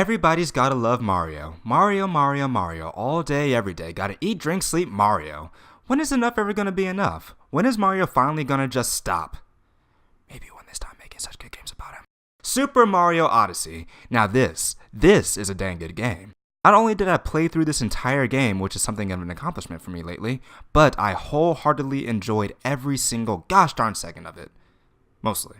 Everybody's gotta love Mario. Mario, Mario, Mario. All day, every day. Gotta eat, drink, sleep, Mario. When is enough ever gonna be enough? When is Mario finally gonna just stop? Maybe when they stop making such good games about him. Super Mario Odyssey. Now this is a dang good game. Not only did I play through this entire game, which is something of an accomplishment for me lately, but I wholeheartedly enjoyed every single gosh darn second of it. Mostly.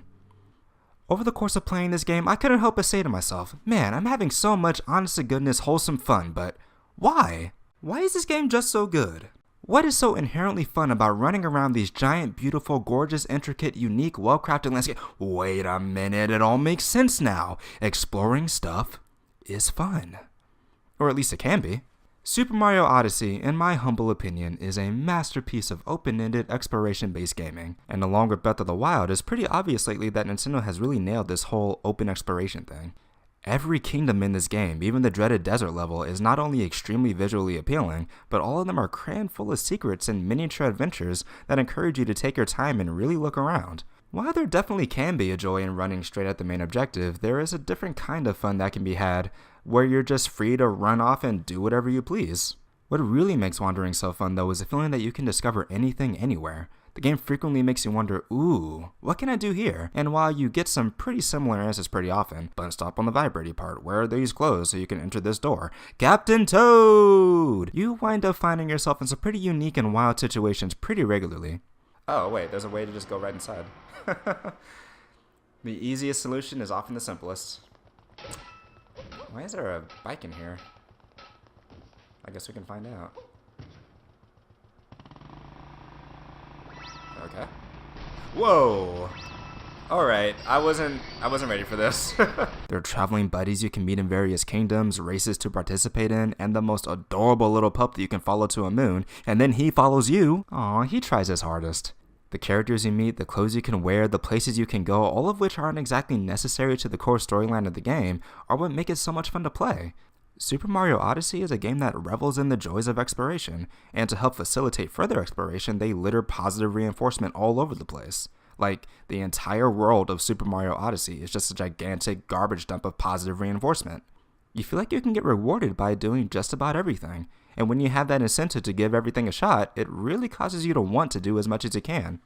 Over the course of playing this game, I couldn't help but say to myself, man, I'm having so much honest to goodness wholesome fun, but why? Why is this game just so good? What is so inherently fun about running around these giant, beautiful, gorgeous, intricate, unique, well-crafted landscapes? Wait a minute, it all makes sense now. Exploring stuff is fun. Or at least it can be. Super Mario Odyssey, in my humble opinion, is a masterpiece of open-ended, exploration-based gaming, and along with Breath of the Wild, it's pretty obvious lately that Nintendo has really nailed this whole open exploration thing. Every kingdom in this game, even the dreaded desert level, is not only extremely visually appealing, but all of them are crammed full of secrets and miniature adventures that encourage you to take your time and really look around. While there definitely can be a joy in running straight at the main objective, there is a different kind of fun that can be had, where you're just free to run off and do whatever you please. What really makes wandering so fun though is the feeling that you can discover anything anywhere. The game frequently makes you wonder, ooh, what can I do here? And while you get some pretty similar answers pretty often, but stop on the vibrating part, where are these closed so you can enter this door? Captain Toad! You wind up finding yourself in some pretty unique and wild situations pretty regularly. Oh wait, there's a way to just go right inside. The easiest solution is often the simplest. Why is there a bike in here? I guess we can find out. Okay. Whoa! Alright, I wasn't ready for this. There are traveling buddies you can meet in various kingdoms, races to participate in, and the most adorable little pup that you can follow to a moon, and then he follows you. Aw, he tries his hardest. The characters you meet, the clothes you can wear, the places you can go, all of which aren't exactly necessary to the core storyline of the game, are what make it so much fun to play. Super Mario Odyssey is a game that revels in the joys of exploration, and to help facilitate further exploration, they litter positive reinforcement all over the place. Like, the entire world of Super Mario Odyssey is just a gigantic garbage dump of positive reinforcement. You feel like you can get rewarded by doing just about everything, and when you have that incentive to give everything a shot, it really causes you to want to do as much as you can.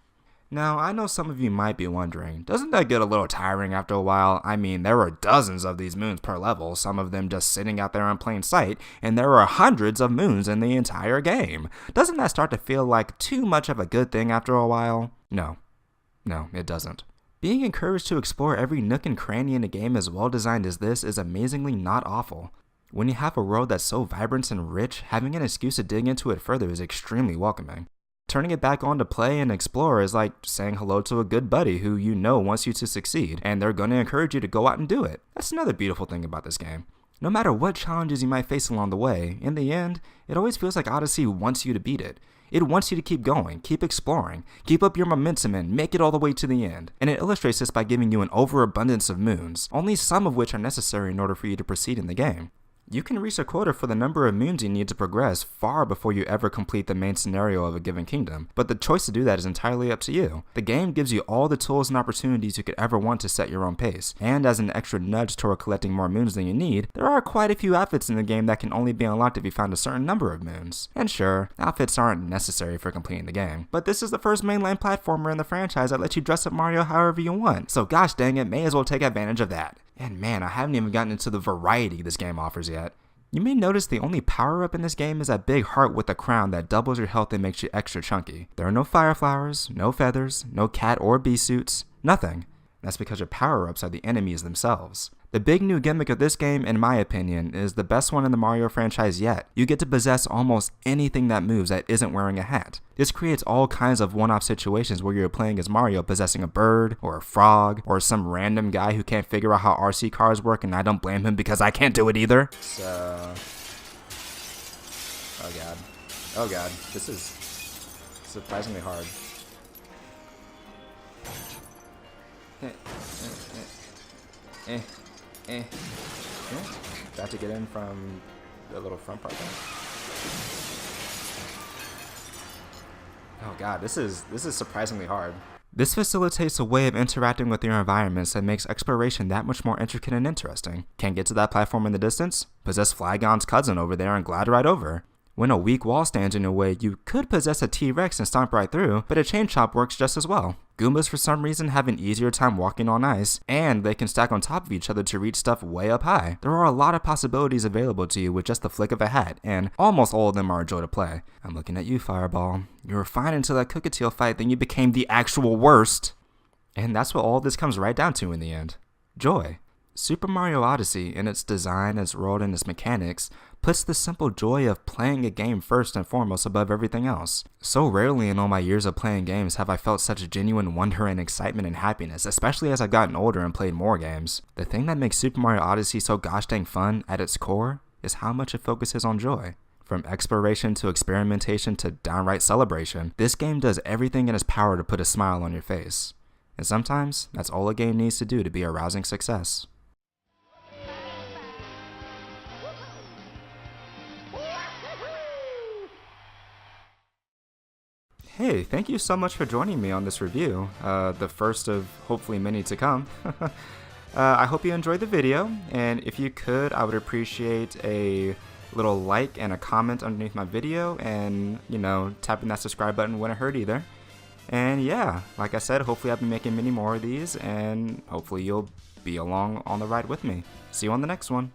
Now, I know some of you might be wondering, doesn't that get a little tiring after a while? I mean, there are dozens of these moons per level, some of them just sitting out there in plain sight, and there are hundreds of moons in the entire game. Doesn't that start to feel like too much of a good thing after a while? No, it doesn't. Being encouraged to explore every nook and cranny in a game as well designed as this is amazingly not awful. When you have a world that's so vibrant and rich, having an excuse to dig into it further is extremely welcoming. Turning it back on to play and explore is like saying hello to a good buddy who you know wants you to succeed, and they're going to encourage you to go out and do it. That's another beautiful thing about this game. No matter what challenges you might face along the way, in the end, it always feels like Odyssey wants you to beat it. It wants you to keep going, keep exploring, keep up your momentum and make it all the way to the end. And it illustrates this by giving you an overabundance of moons, only some of which are necessary in order for you to proceed in the game. You can reach a quota for the number of moons you need to progress far before you ever complete the main scenario of a given kingdom, but the choice to do that is entirely up to you. The game gives you all the tools and opportunities you could ever want to set your own pace, and as an extra nudge toward collecting more moons than you need, there are quite a few outfits in the game that can only be unlocked if you found a certain number of moons. And sure, outfits aren't necessary for completing the game, but this is the first mainline platformer in the franchise that lets you dress up Mario however you want, so gosh dang it, may as well take advantage of that. And man, I haven't even gotten into the variety this game offers yet. You may notice the only power-up in this game is that big heart with a crown that doubles your health and makes you extra chunky. There are no fire flowers, no feathers, no cat or bee suits, nothing. That's because your power-ups are the enemies themselves. The big new gimmick of this game, in my opinion, is the best one in the Mario franchise yet. You get to possess almost anything that moves that isn't wearing a hat. This creates all kinds of one-off situations where you're playing as Mario possessing a bird, or a frog, or some random guy who can't figure out how RC cars work, and I don't blame him because I can't do it either. So... Oh god, this is surprisingly hard. Got to get in from the little front part there. Oh god, this is surprisingly hard. This facilitates a way of interacting with your environments that makes exploration that much more intricate and interesting. Can't get to that platform in the distance? Possess Flygon's cousin over there and glide right over. When a weak wall stands in your way, you could possess a T-Rex and stomp right through, but a chain chomp works just as well. Goombas for some reason have an easier time walking on ice, and they can stack on top of each other to reach stuff way up high. There are a lot of possibilities available to you with just the flick of a hat, and almost all of them are a joy to play. I'm looking at you, Fireball. You were fine until that Cookatiel fight, then you became the actual worst. And that's what all this comes right down to in the end. Joy. Super Mario Odyssey, in its design, its world, and its mechanics, puts the simple joy of playing a game first and foremost above everything else. So rarely in all my years of playing games have I felt such genuine wonder and excitement and happiness, especially as I've gotten older and played more games. The thing that makes Super Mario Odyssey so gosh dang fun at its core is how much it focuses on joy. From exploration to experimentation to downright celebration, this game does everything in its power to put a smile on your face. And sometimes, that's all a game needs to do to be a rousing success. Hey, thank you so much for joining me on this review, the first of hopefully many to come. I hope you enjoyed the video, and if you could, I would appreciate a little like and a comment underneath my video, and, tapping that subscribe button wouldn't hurt either. And yeah, like I said, hopefully I'll be making many more of these, and hopefully you'll be along on the ride with me. See you on the next one.